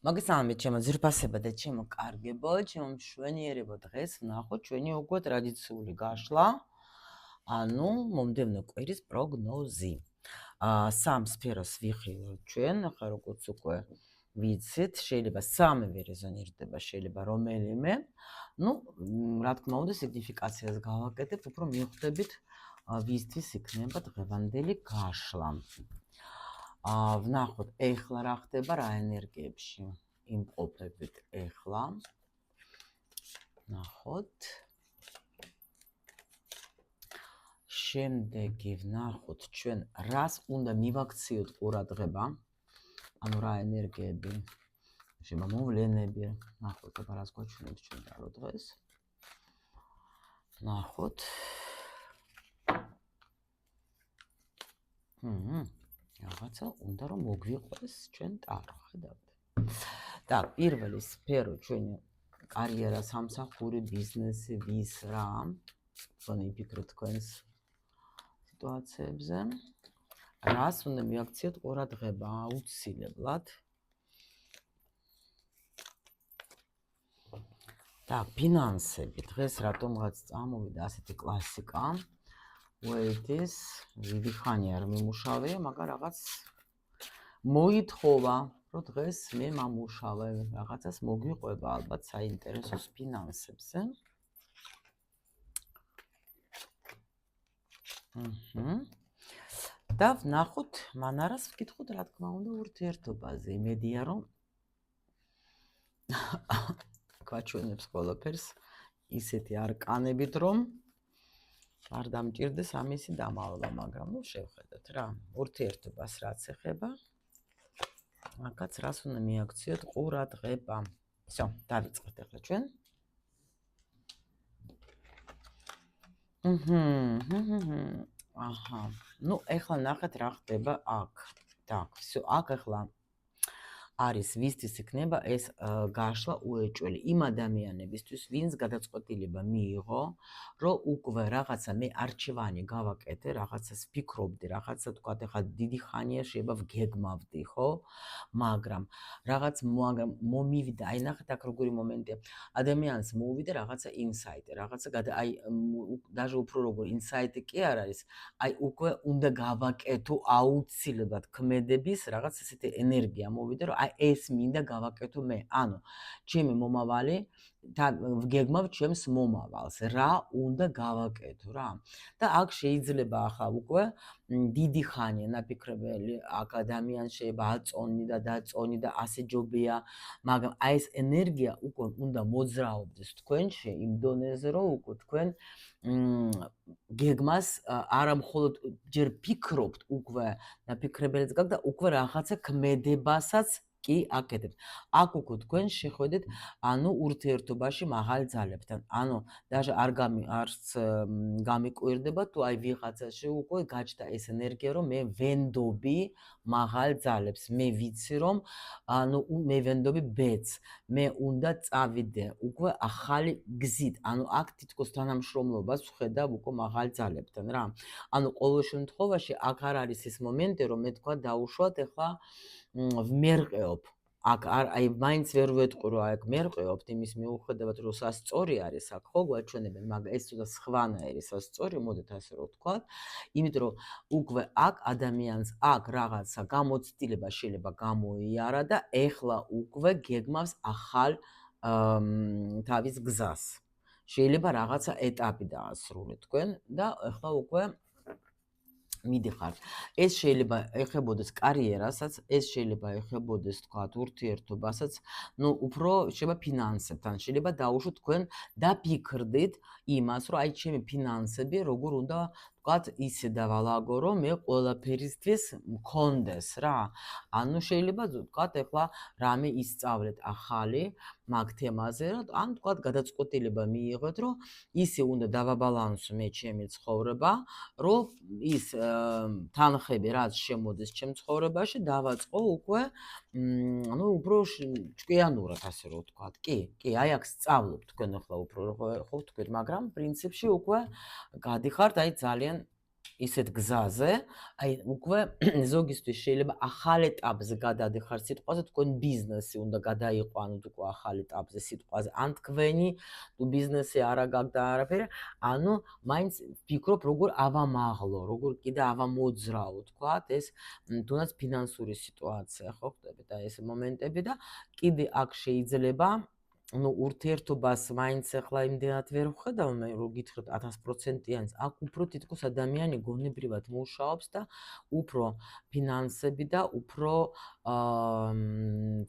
მოგესალმებით ჩემო ძვირფასებო და ჩემო კარგებო, ჩემო მშვენიერებო. დღეს ვნახოთ ჩვენი უკვე ტრადიციული გაშლა, ანუ მომდევნო კვირის პროგნოზი. სამ სფეროს ვიხილავთ ჩვენ, ახლა როგორც უკვე ვიცით, შეიძლება სამივე რეზონირდება, შეიძლება რომელიმე. რა თქმა უნდა, სიგნიფიკაციას გავაკეთებ, უფრო მიხვდებით ვისთვის იქნება დღევანდელი გაშლა. ვნახოთ ეხლა რა ხდება რა ენერგიებში იმყოფებით ეხლა. ვნახოთ. შემდეგი ვნახოთ ჩვენ რას უნდა მივაქციოთ ყურადღება. ანუ რა ენერგიები შეიძლება მოვლენები. ვნახოთ აბა რას გვაჩვენებს ჩვენ დარო დღეს. ვნახოთ. რაღაცა უნდა რომ მოგვიყვეს ჩვენ ტარო, ხედავთ. და პირველი სფერო ჩვენი კარიერა, სამსახური, ბიზნესი, ვის რა. თქვენი იფიქროთ თქვენს სიტუაციებზე. რას უნდა მივაქციოთ ყურადღება აუცილებლად. და ფინანსები დღეს რატომღაც წამოვიდა ასეთი კლასიკა. ვეიტის დიდი ხანი არ მიმუშავე, მაგრამ რაღაც მოითხოვა, რომ დღეს მე მამუშავე, რაღაცას მოგვიყვება ალბათ საინტერესოს ფინანსებზე. და ვნახოთ, მანარას ვკითხოთ, რა თქმა უნდა, ურთიერთობაზე. იმედია, რომ გვაჩვენებს ყველაფერს ისეთი არკანებით, რომ არ დამჭირდეს ამისი დამალვა, მაგრამ შევხედოთ რა. ურთიერთობას რაც ეხება, მაგაც რას უნდა მიაქციოთ ყურადღება. всё, დავიწყეთ ახლა ჩვენ. აჰა. ეხლა ნახეთ რა ხდება აქ. так, всё, აქ ახლა არის ვისთვის იქნება ეს გაშლა უეჭველი იმ ადამიანებისთვის, ვინც გადაწყვეტილება მიიღო, რომ უკვე რაღაცა მე არჩევანი გავაკეთე, რაღაცას ვფიქრობდი, რაღაცა თქვა ეხლა დიდი ხანია შეიძლება ვგეგმავდი, ხო? მაგრამ რაღაც მომივიდა, აი ნახეთ აქ როგორი მომენტია. ადამიანს მოუვიდა რაღაცა ინსაიტი, რაღაცა даже უფრო როგორ ინსაიტი კი არ არის, აი უკვე უნდა გავაკეთო აუცილებლად ქმედების რაღაც ესეთი ენერგია მოვიდა, რომ აი ეს მინდა გავაკეთო მე. ანუ ჩემი მომავალი და ვგეგმავ ჩემს მომავალს, რა უნდა გავაკეთო რა. და აქ შეიძლება ახლა უკვე დიდი ხანია ნაფიქრებელი აქ ადამიანს შეიძლება აწონი და დაწონი და ასე ჯობია, მაგრამ აი ეს ენერგია უკვე უნდა მოძრაობდეს თქვენში იმ დონეზე, რომ უკვე თქვენ გეგმას არა მხოლოდ ჯერ ფიქრობთ უკვე ნაფიქრებელიც გაქვთ და უკვე რაღაცა ქმედებასაც კი აკეთებთ. აქ უკვე თქვენ შეხვედეთ, ანუ ურთიერთობაში მაღალ ძალებთან. ანუ даже არც გამიკვირდება თუ აი ვიღაცაში უკვე გაჩნდა ეს ენერგია, რომ მე ვენდობი მაღალ ძალებს. მე ვიცი რომ ანუ მე ვენდობი ბედს. მე უნდა წავიდე უკვე ახალი გზით. ანუ აქ თითქოს თანამშრომლობას ვხედავ უკვე მაღალ ძალებთან რა. ანუ ყოველ შემთხვევაში აქ არ არის ის მომენტი, რომ მე თქვა დაუშვათ ეხლა ვმერყეობ. აქ აი მაინც ვერ ვეტყვი რომ აი მერყეობთ იმის მიუხედავად რომ სასწორი არის აქ ხო გვაჩვენებენ, მაგრამ ეს ცოტა სხვანაირი სასწორი, მოდით ასე რომ ვთქვათ, იმიტომ რომ უკვე აქ ადამიანს აქ რაღაცა გამოცდილება შეიძლება გამოიარა და ეხლა უკვე გეგმავს ახალ თავის გზას. შეიძლება რაღაცა ეტაპი დაასრულოთ თქვენ და ეხლა უკვე მიდიხართ. ეს შეიძლება ეხებოდეს კარიერასაც, ეს შეიძლება ეხებოდეს თქვათ ურთიერთობასაც, უფრო შეიძლება ფინანსებთან, შეიძლება დაუშვოთ თქვენ დაფიქრდით იმას, რომ აი ჩემი ფინანსები როგორ უნდა თქვათ ისე დავალაგო, რომ მე ყველაფერისთვის მქონდეს რა. ანუ შეიძლება თქვათ ეხლა რამე ისწავლეთ ახალი მაგ თემაზე, ან თქვათ გადაწყვეტილება მიიღოთ, რომ ისე უნდა დავაბალანსო მე ჩემი ცხოვრება, რომ ის თანხები რაც შემოდის ჩემ ცხოვრებაში დავაწყო უკვე ანუ უფრო ჭკვიანურად ასე რომ ვთქვათ. კი, აი აქ სწავლობ თქვენ ახლა უფრო ხო ვთქვით, მაგრამ პრინციპში უკვე გადიხართ აი ძალიან ისეთ გზაზე, აი უკვე ზოგისთვის შეიძლება ახალ ეტაპზე გადადიხარ სიტყვაზე, თქვენ ბიზნესი უნდა გადაიყვანოთ უკვე ახალ ეტაპზე სიტყვაზე, ან თქვენი ბიზნესი არა გაქვს და არაფერი, ანუ მაინც ვფიქრობ როგორ ავამაღლო, როგორ კიდე ავამოძრავო, თქვათ ეს თუნდაც ფინანსური სიტუაცია, ხო ხდებით და ეს მომენტები და კიდე აქ შეიძლება ну ურთიერთობას მაინც ახლა იმდენად ვერ ვხედავ მე რო გითხრათ 1000%-იანს აქ უფრო თითქოს ადამიანი გონებრივად მუშაობს და უფრო ფინანსები და უფრო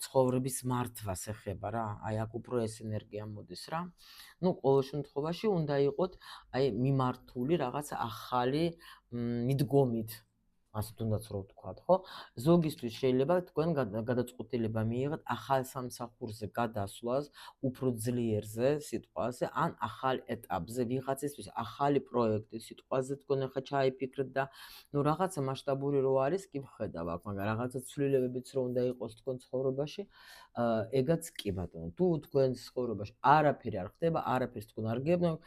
ცხოვრების მართვას ეხება რა აი აქ უფრო ეს ენერგია მოდის რა ну ყოველ შემთხვევაში უნდა იყოთ აი მიმართული რაღაც ახალი მიდგომით ასე თუნდაც რო ვთქვათ, ხო? ზოგისთვის შეიძლება თქვენ გადაწყვეტილება მიიღოთ ახალ სამსახურზე გადასვლას, უფრო ძლიერზე სიტყვაზე, ან ახალ ეტაპზე ვიღაცისთვის ახალი პროექტი სიტყვაზე თქვენ ახლა ჩაიფიქრეთ და ნუ რაღაცა მასშტაბური რო არის, კი ვხედავ აქ, მაგრამ რაღაცა ცვლილებებიც რო უნდა იყოს თქვენ ცხოვრებაში, ეგაც კი ბატონო. თუ თქვენ ცხოვრებაში არაფერი არ ხდება, არაფერს თქვენ არ გებნოთ,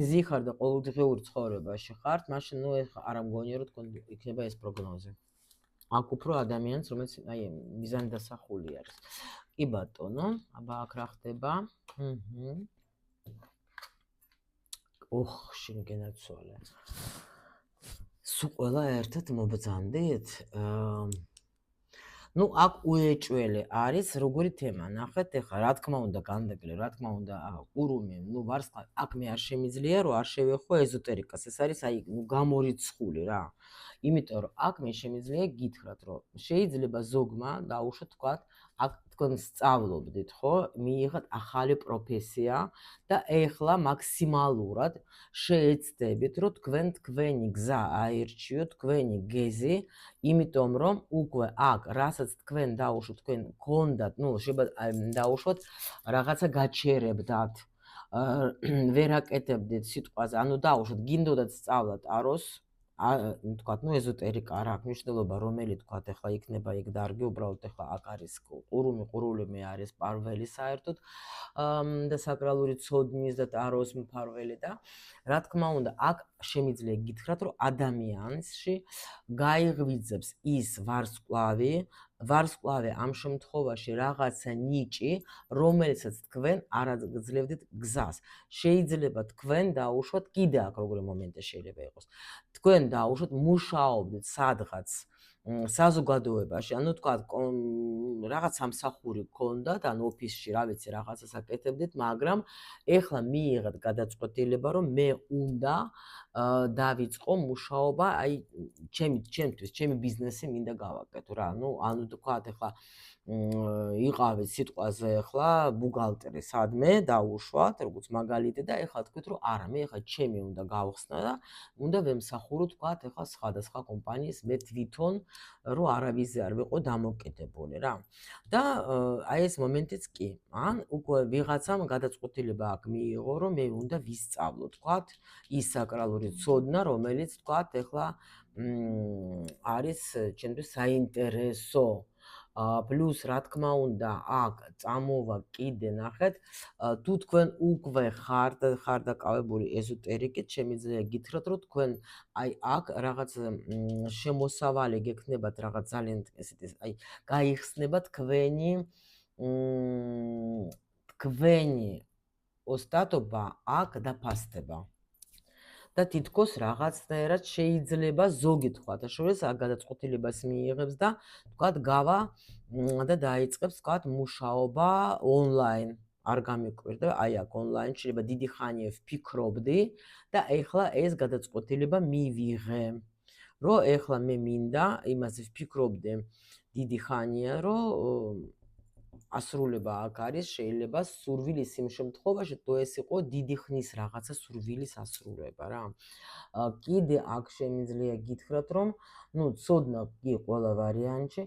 ზიხარ და ყოველდღიურ ცხოვრებაში ხართ, მაშინ ნუ ეხა არ ამგონია რომ თქვენ იქნება ეს პროგნოზი. აქ უფრო ადამიანს, რომელიც აი მიზანი დასახული არის. კი ბატონო, აბა აქ რა ხდება? ოხ, შინგენაცვალე. სულ ყველა ერთად მობრძანდით? ну აქ უეჭველი არის როგორი თემა ნახეთ ეხლა რა თქმა უნდა განდაგლე რა თქმა უნდა ყურუმი ну ვარსკვლავი აქ მე არ შემიძლია რომ არ შევეხო ეზოტერიკას ეს არის აი გამორიცხული რა იმიტომ რომ აქ მე შემიძლია გითხრათ რომ შეიძლება ზოგმა დაუშვათ თქვა აქ თქვენ სწავლობდით ხო მიიღეთ ახალი პროფესია და ეხლა მაქსიმალურად შეეცდებით რომ თქვენი გზა აირჩიოთ თქვენი გეზი იმიტომ რომ უკვე აქ რასაც თქვენ დაუშვოთ თქვენ გქონდათ ну შეიძლება დაუშვოთ რაღაცა გაჩერებდათ ვერ აკეთებდით სიტყვაზე ანუ დაუშვოთ გინდოდათ სწავლათ აროს თქვათ ну ეზოტერიკა რა აქვს მნიშვნელობა რომელი თქვათ ეხლა იქნება იქ დარგი უბრალოდ ეხლა აქ არის ყურული მე არის პარველი საერთოდ და საკრალური ცოდნის და ტაროს მფარველი და რა თქმა უნდა აქ შემიძლია გითხრათ რომ ადამიანში გაიღვიძებს ის ვარსკვლავი ამ შემთხვევაში რაღაცა ნიჭი რომელსაც თქვენ არ აგძლევდით გზას შეიძლება თქვენ დაუშვათ კიდე აქ როგორი მომენტი შეიძლება იყოს თქვენ დაუშვათ მუშაობდით სადღაც საზოგადოებაში ანუ თქვა რაღაც სამსახური გქონდათ ან ოფისში რა ვიცი რაღაცას აკეთებდით მაგრამ ეხლა მიიღეთ გადაწყვეტილება რომ მე უნდა დავიწყო მუშაობა აი ჩემი ბიზნესი მინდა გავაკეთო რა ну ანუ თქვა ეხლა იყავით სიტყვაზე ეხლა ბუღალტერი სადმე დაუშვათ როგორც მაგალითი და ეხლა თქვით რომ არა მე ეხლა ჩემი უნდა გავხსნა და უნდა ვემსახურო თქვა ეხლა სხვადასხვა კომპანიის მე თვითონ რომ არავის არ ვიყო დამოკიდებული რა და აი ეს მომენტიც კი ან უკვე ვიღაცამ გადაწყვეტილება აქ მიიღო რომ მე უნდა ვისწავლო თქვა ის საკრალური ცოდნა რომელიც თქვა ეხლა არის ჩემთვის საინტერესო პლუს რა თქმა უნდა აქ წამოვა კიდე ნახეთ თუ თქვენ უკვე ხარ დაკავებული ეზოტერიკით შემიძლია გითხრათ რომ თქვენ აი აქ რაღაც შემოსავალი გექნებათ რაღაც ძალიან ესეთი აი გაიხსნება თქვენი ოსტატობა აქ დაფასდება და თითქოს რაღაცნაირად შეიძლება ზოგი თქვა და შორის გადაწყვეტილებას მიიღებს და თქვათ გავა და დაიწყებს თქვათ მუშაობა ონლაინ არ გამიკვირდა აი აქ ონლაინ შეიძლება დიდი ხანია ვფიქრობდი და ეხლა ეს გადაწყვეტილება მივიღე რომ ეხლა მე მინდა იმაზე ვფიქრობდი დიდი ხანია რომ ასრულება აქ არის შეიძლება სურვილის იმ შემთხვევაში თუ ეს იყო დიდი ხნის რაღაცა სურვილის ასრულება რა კიდე აქ შემიძლია გითხრათ რომ ну ცოდნა კი ყველა ვარიანტში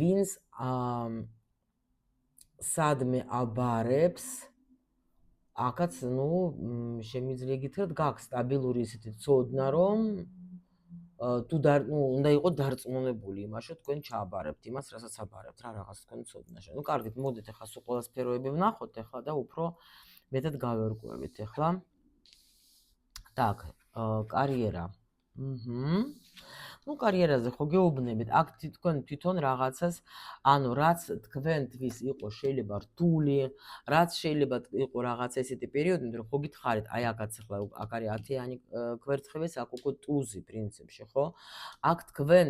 ვინც სადმე აბარებს აქაც ну შემიძლია გითხრათ გაქვს სტაბილური ისეთი ცოდნა რომ თუ უნდა იყოს დარწმუნებული იმაში, რომ თქვენ ჩააბარებთ იმას, რასაც აბარებთ, რა რაღაც თქვენ ცოდნაში. ну, კარგით, მოდით ახლა სულ ყველა სფეროები ვნახოთ ახლა და უფრო მეტად გავერკვევით ახლა. так, კარიერა. ну კარიერაზე ხო გეუბნებით, აქ თვითონ რაღაცას, ანუ რაც თქვენთვის იყო შეიძლება რთული, რაც შეიძლება იყო რაღაც ესეთი პერიოდი, რომ ხო გითხარით, აი აქაც ახლა აქ არის 10-იანი კვერცხების, აქ უკვე ტუზი პრინციპში, ხო? აქ თქვენ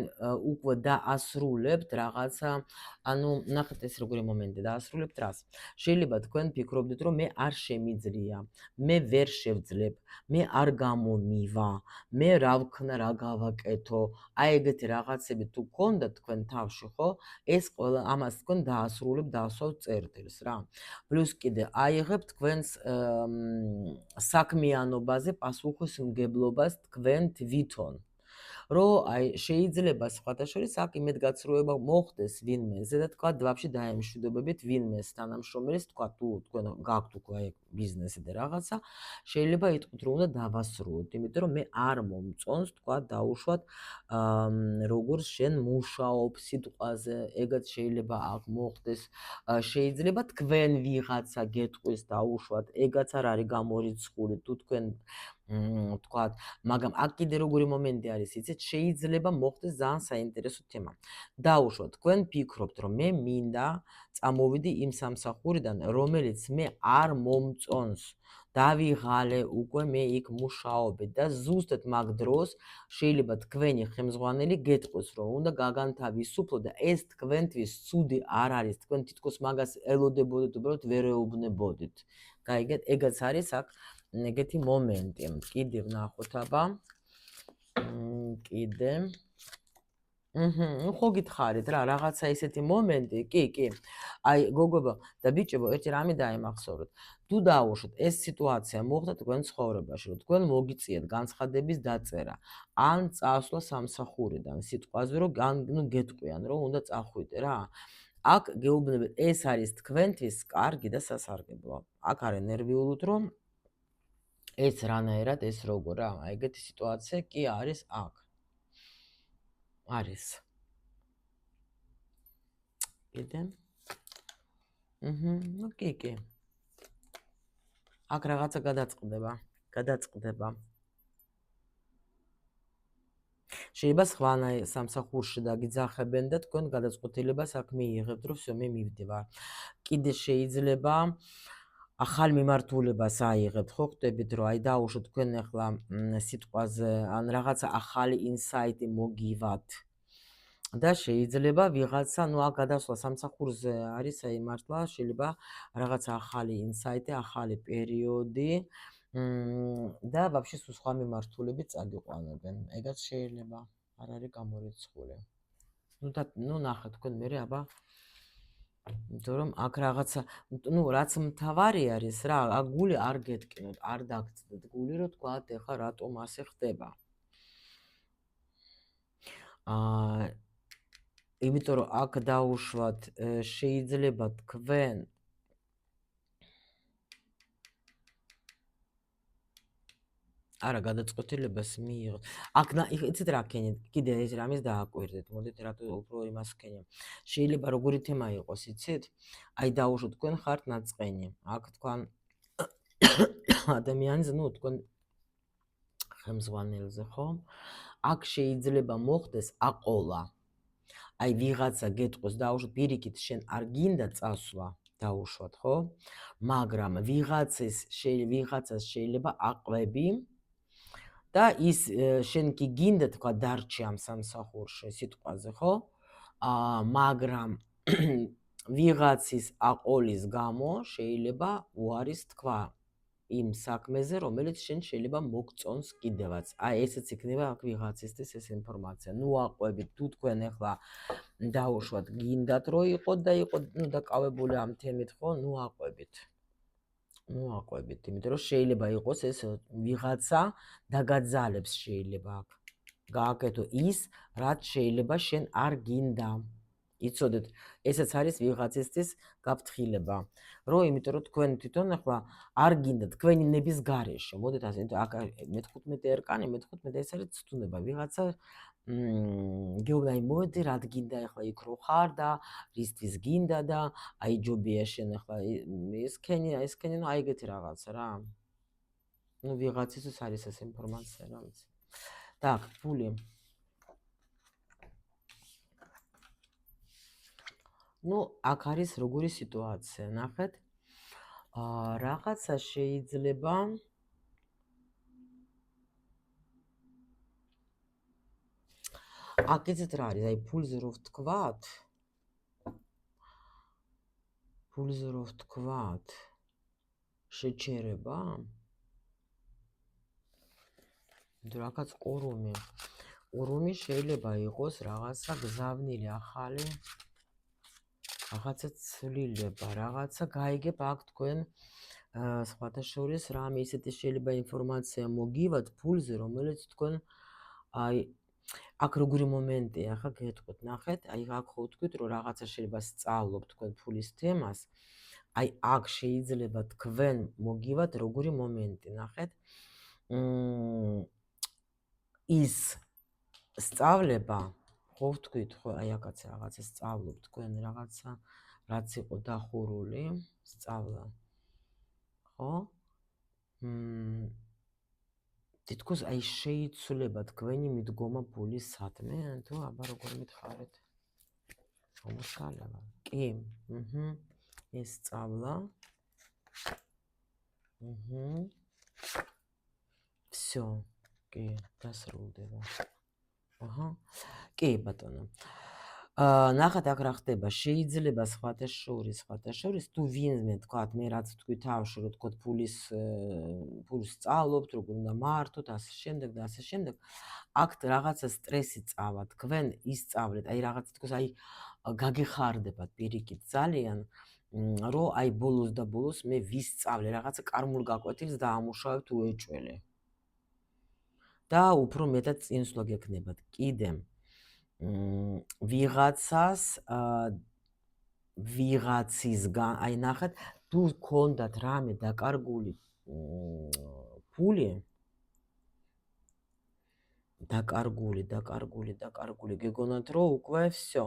უკვე დაასრულებთ რაღაცა, ანუ ნახეთ ეს როგორი მომენტია, დაასრულებთ რას? შეიძლება თქვენ ფიქრობდეთ, რომ მე არ შემიძლია, მე ვერ შევძლებ, მე არ გამომივა, მე რა ვქნა, რა გავაკეთო, აი ეგეთი რაღაცები თუ გქონდათ თქვენ თავში, ხო? ეს ყველა ამას თქვენ დაასრულებთ, დაასვავთ წერტილს რა. პლუს კიდე აიღებთ თქვენს საქმიანობაზე პასუხისმგებლობას თქვენ თვითონ. რომ აი შეიძლება სხვათა შორის აქ იმედგაცრუება მოხდეს ვინმეზე და თქვა ვაფშე დაემშვიდობებით ვინმეს თანამშრომელის თქვა თუ თქვენ გაქვთ უკვე აი ბიზნესი და რაღაცა შეიძლება იტყვით რომ უნდა დავასრულოთ იმიტომ რომ მე არ მომწონს თქვა დაუშვათ როგორც შენ მუშაობ სიტყვაზე ეგაც შეიძლება აქ მოხდეს შეიძლება თქვენ ვიღაცა გეტყვის დაუშვათ ეგაც არ არის გამორიცხული თუ თქვენ თქვათ მაგრამ აქ კიდე როგორი მომენტი არის იცით შეიძლება მოხდეს ძალიან საინტერესო თემა დაუშვათ თქვენ ფიქრობთ რომ მე მინდა წამოვიდი იმ სამსახურიდან რომელიც მე არ მომწონს დავიღალე უკვე მე იქ მუშაობ და ზუსტად მაგ დროს შეიძლება თქვენი ხელმძღვანელი გეტყვის რომ უნდა გაგანთავისუფლო და ეს თქვენთვის ცუდი არ არის თქვენ თითქოს მაგას ელოდებოდეთ უბრალოდ ვერ ეუბნებოდით გაიგეთ ეგაც არის აქ ეგეთი მომენტი კიდე ვნახოთ აბა კიდე ხო გითხარით რა რაღაცა ესეთი მომენტი კი აი გოგოებო და ბიჭებო ერთი რამე დაიმახსოვროთ თუ დაუშვათ ეს სიტუაცია მოხდა თქვენ ცხოვრებაში რომ თქვენ მოგიწიეთ განცხადების დაწერა ან წასვლა სამსახურიდან სიტყვაზე რომ ნუ გეტყვიან რომ უნდა წახვიდე რა აქ გეუბნებით ეს არის თქვენთვის კარგი და სასარგებლო აქ არის ნერვიულით რომ ეს რანაირად ეს როგორ რა ეგეთი სიტუაცია კი არის აქ არის კიდე ნუ კი აქ რაღაცა გადაწყდება შეიძლება სხვანაირ სამსახურში დაგიძახებენ და თქვენ გადაწყვეტილებას აქ მიიღებთ რომ всё მე მივდივარ კიდე შეიძლება ახალ მიმართულებას აიღებთ ხო ხვდებით რომ აი დაუშვოთ თქვენ ახლა სიტყვაზე ან რაღაცა ახალი ინსაიტი მოგივათ და შეიძლება ვიღაცა ნუ აქ გადასვლა სამსახურზე არის აი მართლა შეიძლება რაღაცა ახალი ინსაიტი ახალი პერიოდი და ვაფშე სხვა მიმართულებით წაგიყვანებენ ეგაც შეიძლება არ არის გამორიცხული ნუ ნახეთ თქვენ მე აბა იმიტომ რომ აქ რაღაცა ნუ რაც მთავარი არის რა აქ გული არ გეტკინოთ არ დაგწდეთ გული რომ თქვათ ეხა რატომ ასე ხდება იმიტომ რომ აქ დაუშვათ შეიძლება თქვენ არა გადაწყვეტილებას მიიღოთ აქ იცით რა ქენით კიდე ეს რამის დააკვირდეთ მოდით რატო უფრო იმას ვქენია შეიძლება როგორი თემა იყოს იცით აი დაუშვოთ თქვენ ხართ ნაწყენი აქ თქვენ ადამიანზე ნუ თქვენ ხელმძღვანელზე ხო აქ შეიძლება მოხდეს აყოლა აი ვიღაცა გეტყვის დაუშვათ პირიქით შენ არ გინდა წასვლა დაუშვათ ხო მაგრამ ვიღაცას შეიძლება აყვები და ის შენ კი გინდა თქვა დარჩე ამ სამსახურში სიტყვაზე ხო მაგრამ ვიღაცის აყოლის გამო შეიძლება უარის თქვა იმ საქმეზე რომელიც შენ შეიძლება მოგწონს კიდევაც აი ესეც იქნება აქ ვიღაცისთვის ეს ინფორმაცია ნუ აყვებით თუ თქვენ ახლა დაუშვათ გინდათ რომ იყოთ და იყოთ ნუ დაკავებული ამ თემით ხო ნუ აყვებით იმიტომ რომ შეიძლება იყოს ეს ვიღაცა დაგაძალებს შეიძლება აქ გააკეთო ის რაც შეიძლება შენ არ გინდა იცოდეთ ესეც არის ვიღაცისთვის გაფრთხილება რომ იმიტომ რომ თქვენ თვითონ ახლა არ გინდა თქვენი ნების გარეშე მოდით ასე აქ მე-15 ერკანი მე-15 ეს არის ცდუნება ვიღაცა გეუბნაი მოდი რად გინდა ახლა იქ რო ხარ და რისთვის გინდა და აი ჯობია შენ ახლა ეს ქენი ნუ აი ეგეთი რაღაცა რა ნუ ვიღაცისთვის არის ეს ინფორმაცია რა ვიცი Так, ფული. Ну, აქ არის როგორი სიტუაცია, ნახეთ. რაღაცა შეიძლება აქ იცით რა არის, აი ფულზე რო ვთქვათ, შეჩერება. რაღაც ყურუმი შეიძლება იყოს რაღაცა გზავნილი ახალი, რაღაცა ცვლილება, რაღაცა გაიგებ აქ თქვენ სხვათა შორის რამე ისეთი შეიძლება ინფორმაცია მოგივათ ფულზე, რომელიც თქვენ აი აქ როგორი მომენტია, ხა გეტყვით, ნახეთ, აი აქ ხო ვთქვით, რომ რაღაცა შეიძლება სწავლობ თქვენ ფულის თემას. აი აქ შეიძლება თქვენ მოგივათ როგორი მომენტი, ნახეთ. ის სწავლება, ხო ვთქვით, ხო, აი აქაც რაღაცა სწავლობ თქვენ რაღაცა, რაც იყო დახურული, სწავლა. ხო? თითქოს აი შეიცვლება თქვენი მიდგომა ფულის სათმე, თუ აბა როგორ მითხარით? მომსალება. კი, ეს სწავლა. всё, კი, დასრულდება. კი, ბატონო. ნახეთ აქ რა ხდება, შეიძლება სხვათა შორის თუ ვინმე თქვათ, მე რაც თქვი თავში, რომ თქვათ ფულს სწავლობთ, როგორ უნდა მართოთ, ასე შემდეგ და ასე შემდეგ. აქ რაღაცა სტრესი წავა, თქვენ ისწავლეთ, აი რაღაცა თქოს, აი გაგეხარდებათ პირიქით ძალიან, რომ აი ბოლოს მე ვისწავლე, რაღაცა კარმულ გაკვეთილს დაამუშავებ თუ ეჭველე. და უფრო მეტად წინსვლა გექნებათ. კიდე ვიღაცისგან, აი ნახეთ, თუ გქონდათ რამე დაკარგული ფული, დაკარგული, გეგონათ რომ უკვე всё,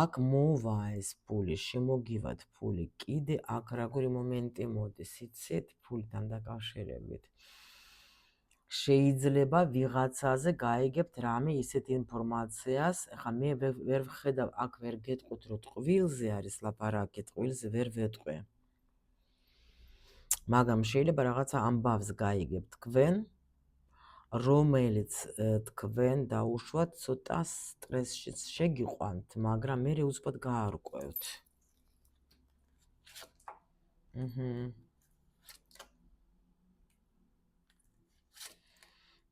აქ მოვა ეს ფული, შემოგივათ ფული. კიდე აქ როგორი მომენტი მოდის, იცით, ფულთან დაკავშირებით. შეიძლება ვიღაცაზე გაიგებთ რამე ისეთ ინფორმაციას, ახლა მე ვერ ვხედავ, აქ ვერ გეტყვით, რომ ტყვილზე არის ლაპარაკი, ტყვილზე ვერ ვეტყვი. მაგრამ შეიძლება რაღაცა ამბავს გაიგებთ თქვენ, რომელიც თქვენ დაუშვათ ცოტა სტრესშიც შეგიყვანთ, მაგრამ მე უცბად გაარკვევთ.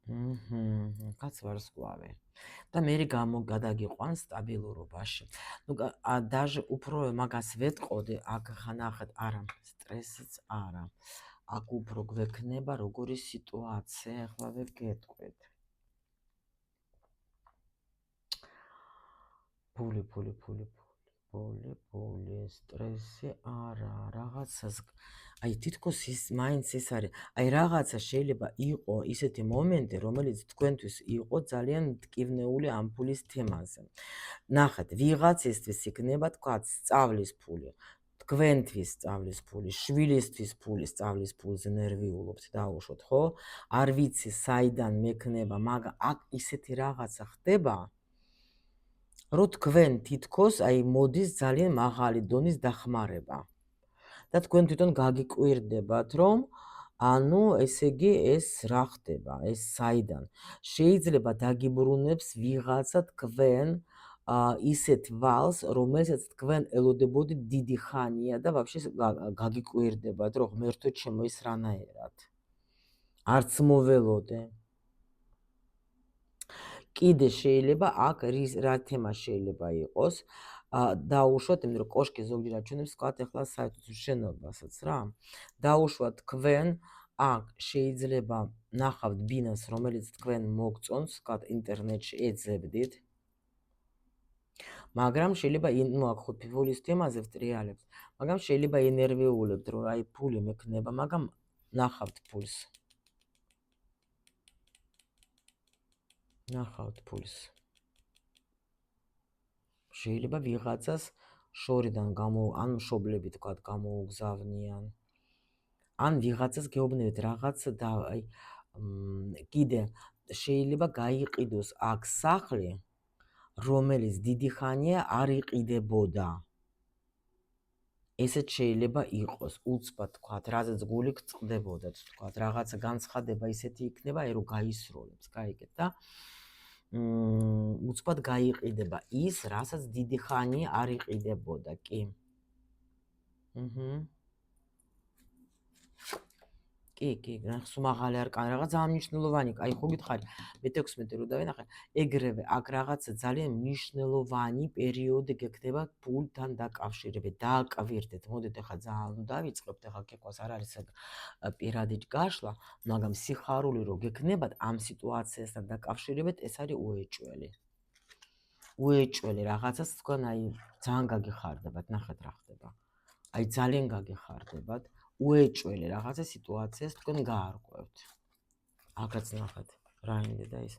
კაც ვარსკვლავი. და მე გადაგიყვანს სტაბილურობაში. ნუ даже უფრო მაგას ვეტყოდი, აქ ხანახეთ, არა, სტრესიც არა. აქ უფრო გვექნება როგორი სიტუაცია, ახლა ვერ გეტყვით. ფული, სტრესი არა, რაღაცას, აი თითქოს ის მაინც ის არის, აი რაღაცა შეიძლება იყო ისეთი მომენტი, რომელიც თქვენთვის იყო ძალიან მტკივნეული ამ ფულის თემაზე. ნახეთ, ვიღაცისთვის იქნება თქვა სწავლის ფული, თქვენთვის სწავლის ფული, შვილისთვის ფული, სწავლის ფულზე ნერვიულობთ, დაუშვოთ, ხო? არ ვიცი საიდან მექნება, მაგრამ აქ ისეთი რაღაცა ხდება, რომ თქვენ თითქოს აი მოდის ძალიან მაღალი დონის დახმარება. და თქვენ თვითონ გაგიკვირდებათ, რომ ანუ ესე იგი ეს რა ხდება, ეს საიდან. შეიძლება დაგიბრუნებს ვიღაცა თქვენ ისეთ ვალს, რომელსაც თქვენ ელოდებოდით დიდი ხანია და ვაფშე გაგიკვირდებათ, რომ ღმერთო ჩემო ის რანაერად. არც მოველოდე. კიდე შეიძლება აქ რა თემა შეიძლება იყოს, დაუშვათ, იმიტომ რომ კოშკი ზოგჯერ აჩვენებს, ვთქვათ, ახლა საერთოდ შენობასაც რა. დაუშვათ თქვენ, აქ შეიძლება ნახავთ ბინას, რომელიც თქვენ მოგწონს, ვთქვათ, ინტერნეტში ეძებდით. მაგრამ შეიძლება ნუ აქ ხო ფულის თემაზე ვტრიალებთ, მაგრამ შეიძლება ინერვიულებთ, რომ აი ფული მექნება, მაგრამ ნახავთ ფულს. ნახავთ ფულს. შეიძლება ვიღაცას შორიდან ან მშობლები თქვათ გამოუგზავნიან. ან ვიღაცას გეუბნებით რაღაც და აი კიდე შეიძლება გაიყიდოს აქ სახლი, რომელიც დიდი ხანია არ იყიდებოდა. ესეც შეიძლება იყოს, უცბად თქვათ, რაზეც გული გწყდებოდათ, თქვათ, რაღაცა განცხადება ისეთი იქნება, რომ გაისროლებს, გაიგეთ და უცბად გაიყიდება ის, რასაც დიდი ხანი არ იყიდებოდა, კი. კი, სულ მაღალი არკანი, რაღაც ძალიან მნიშვნელოვანი, აი ხო გითხარი, მე-16 რო დავინახე, ეგრევე აქ რაღაცა ძალიან მნიშვნელოვანი პერიოდი გექნება ფულთან დაკავშირებით, დააკვირდეთ, მოდით ახლა ძალიან დავიწყებთ, ახლა კეკვას არ არის პირადი გაშლა, მაგრამ სიხარული რო გექნებათ ამ სიტუაციასთან დაკავშირებით, ეს არის უეჭველი. უეჭველი რაღაცას თქვენ აი ძალიან გაგეხარდებათ, ნახეთ რა ხდება. აი ძალიან გაგეხარდებათ. უეჭველი რაღაცა სიტუაციას თქვენ გაარკვევთ. აქაც ნახეთ, რა იმდე ის.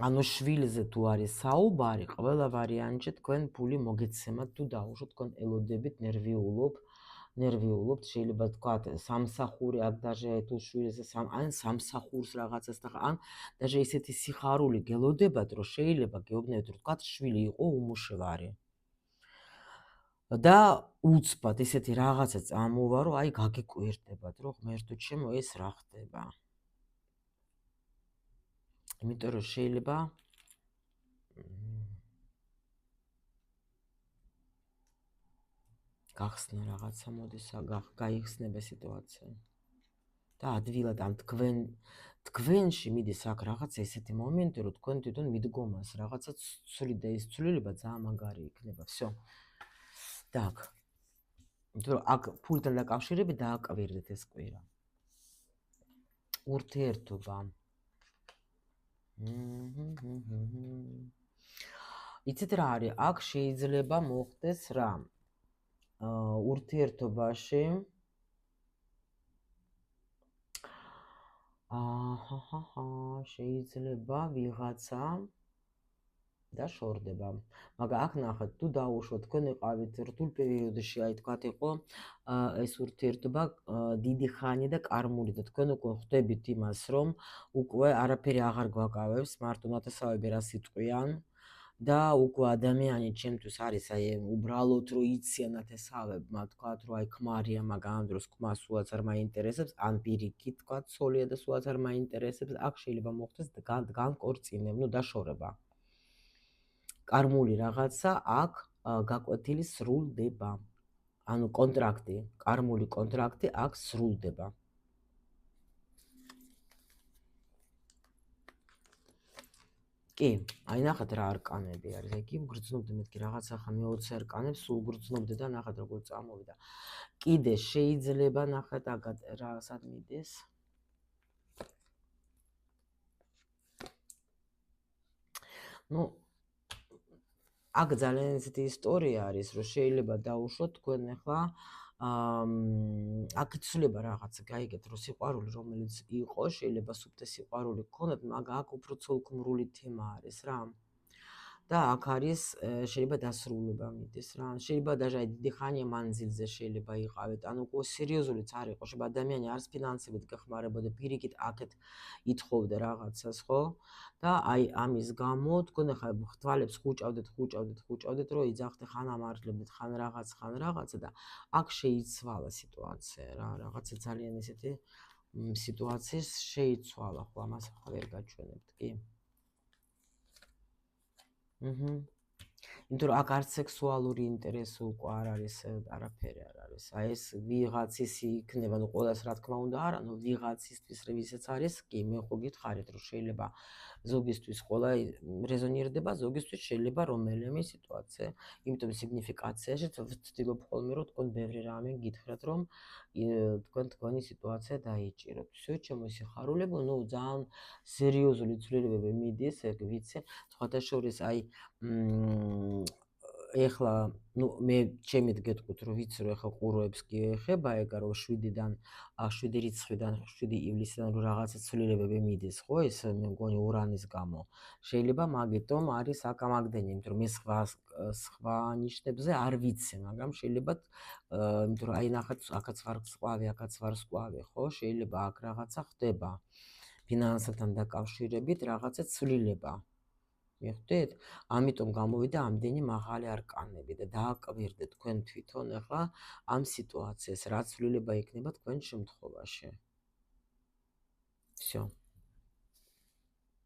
ანუ შვილზე თუ არის საუბარი, ყველა ვარიანტში თქვენ ფული მოგეცემათ თუ დაუშვოთ, თქვენ ელოდებით, ნერვიულობთ, შეიძლება თქვათ სამსახური აქ დაჟე თუ შვილზე ან სამსახურს რაღაცას და ან დაჟე ისეთი სიხარული გელოდებათ, რომ შეიძლება გეუბნებით, რომ თქვათ შვილი იყო უმუშევარი. და უცბად ესეთი რაღაცა წამოვა, რომ აი გაგიკვირდებათ, რომ ღმერთო ჩემო ეს რა ხდება. იმიტომ რომ შეიძლება გახსნა რაღაცა, მოდის გაიხსნება სიტუაცია. და ადვილად ამ თქვენში მიდის აქ რაღაცა ესეთი მომენტი, რომ თქვენ თვითონ მიდგომას რაღაცა ცვლი და ეს ცვლილება ძალიან მაგარი იქნება. всё. так. იმიტომ რომ აქ ფულთან დაკავშირებით დააკვირდეთ ეს კვირა. ურთიერთობა. იცით რა არის? აქ შეიძლება მოხდეს რა? ურთიერთობაში შეიძლება ვიღაცა დაშორდება. მაგრამ აქ ნახეთ, თუ დაუშვოთ, თქვენ იყავით რთულ პერიოდში, აი თქვათ იყო ეს ურთიერთობა დიდი ხანი და კარმული და თქვენ უკვე ხვდებით იმას, რომ უკვე არაფერი აღარ გვაკავებს, მარტო ნათესავები რა სიტყვიან და უკვე ადამიანი ჩემთვის არის აი უბრალოდ რომ იციან ნათესავებმა თქვათ, რომ აი ქმარია, მაგრამ ამ დროს ქმარს სულაც არ მაინტერესებს, ან პირიქით თქვათ, ცოლია და სულაც არ მაინტერესებს, აქ შეიძლება მოხდეს განკორწინება, ну დაშორება. კარმული რაღაცა აქ გაკვეთილი სრულდება. ანუ კონტრაქტი, კარმული კონტრაქტი აქ სრულდება. კი, აი ნახეთ რა არკანები არის. იგი გრძნობდი მეთქი რაღაცა ახლა მე-20 არკანებს სულ გრძნობდი და ნახეთ როგორ წამოვიდა. კიდე შეიძლება ნახეთ აგად რა სად მიდის. ну აქ ძალიან ისეთი ისტორია არის, რომ შეიძლება დაუშვოთ თქვენ ახლა აქ იცვლება რაღაცა, გაიგეთ, რომ სიყვარული რომელიც იყო, შეიძლება სუფთა სიყვარული გქონდეთ, მაგრამ აქ უფრო ცოლქმრული თემა არის რა. და აქ არის შეიძლება დასრულება მიდის რა. შეიძლება даже დიდი ხანია მანძილზე შეიძლება იყავეთ, ანუ უკვე სერიოზულიც არ იყო, შეიძლება ადამიანი არც ფინანსებით გეხმარებოდა, პირიქით აქეთ ითხოვდა რაღაცას, ხო? და აი ამის გამო თქვენ ახლა თვალებს ხუჭავდეთ, რომ იძახდე ხან ამართლებდეთ, ხან რაღაცა და აქ შეიცვალა სიტუაცია რა, რაღაცა ძალიან ისეთი სიტუაციის შეიცვალა, ხო, ამას ახლა ვერ გაჩვენებთ, კი? იმიტომ რომ აქ არც სექსუალური ინტერესი უკვე არ არის, არაფერი არ არის. აი ეს ვიღაცის იქნება, ну ყველას რა თქმა უნდა არა, ну ვიღაცისთვის ვისაც არის, კი, მე ხო გითხარით, რომ შეიძლება ზოგისთვის ყველა რეზონირდება, ზოგისთვის შეიძლება რომელიმე სიტუაცია. იმიტომ სიგნიფიკაციაში ვცდილობ ხოლმე რომ თქვენ ბევრი რამე გითხრათ, რომ თქვენი სიტუაცია დაიჭიროთ. всё, ჩემო სიხარულებო, ну ძალიან სერიოზული ცვლილებები მიდის, ეგ ვიცი. სხვათა შორის აი ეხლა მე ჩემით გეტყვით რომ ვიცი რომ ეხლა ყუროებს კი ეხება ეგა რომ 7-დან 7 რიცხვიდან 7 ივლისიდან რომ რაღაცა ცვლილებები მიდის ხო ეს მე მგონი ურანის გამო შეიძლება მაგიტომ არის აკამაგდენი იმიტომ რომ მე სხვა ნიშნებზე არ ვიცი მაგრამ შეიძლება იმიტომ რომ აი ნახეთ აქაც ვარ სკვავი აქაც ვარ სკვავი ხო შეიძლება აქ რაღაცა ხდება ფინანსებთან დაკავშირებით რაღაცა ცვლილება მიხვდით? ამიტომ გამოვიდა ამდენი მაღალი არკანები და დააკვირდეთ თქვენ თვითონ ახლა ამ სიტუაციას, რა ცვლილება იქნება თქვენ შემთხვევაში.